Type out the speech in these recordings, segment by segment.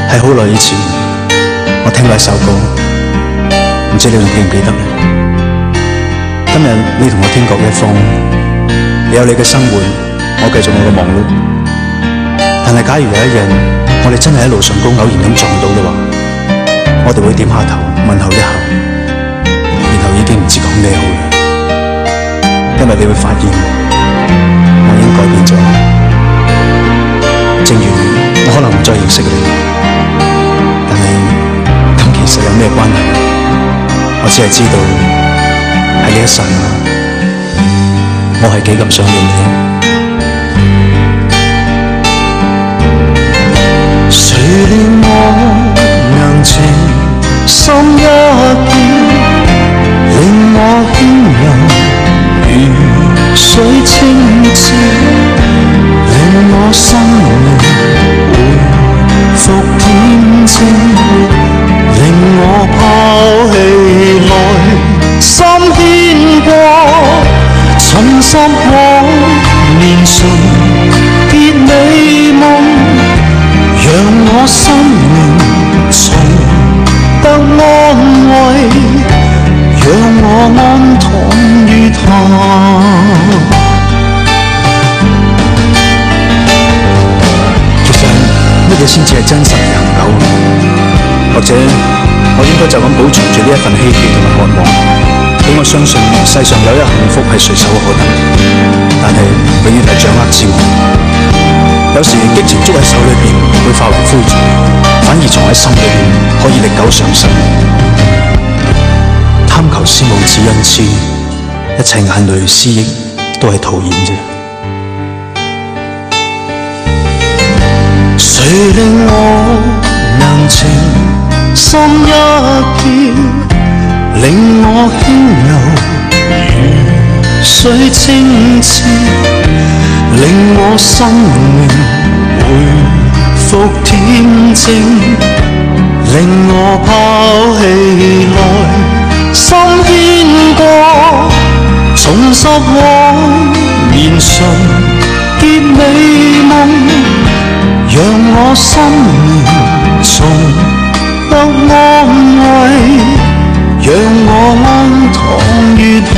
係好耐以前，我聽過一首歌，唔知你仲記唔記得呢？今日你同我天各一方，你有你嘅生活，我繼續我嘅忙碌。但係假如有一日，我哋真係喺路上偶然咁撞到嘅話，我哋會點下頭問候一下，然後已經唔知講咩好啦。因為你會發現，我已經改變咗，正如我可能唔再認識你，但係咁其實有咩關係？我只係知道喺呢一剎那，我係幾咁想念你。誰令我能情深一見，令我輕柔如水清澈，令我心靈回復恬靜，令我拋棄來心牽掛，重拾往年純潔美夢，讓我心靈重得安慰，讓我安躺於他。其實乜嘢先至係真實長久？或者我應該就咁保存住呢一份希冀同埋渴望，俾我相信世上有一幸福係隨手可得，但係永遠係掌握之外。有時激情捉喺手裏邊會化為灰燼，反而藏喺心裏邊可以歷久常新。貪求思慕此恩賜，一切眼淚思憶都係徒然啫。誰令我能情深一見，令我輕柔如水清澈，令我心靈回復恬靜，令我拋棄來心牽掛，重拾往年純潔美夢，讓我心靈重得安慰，讓我安躺於他，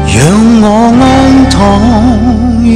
讓我安躺於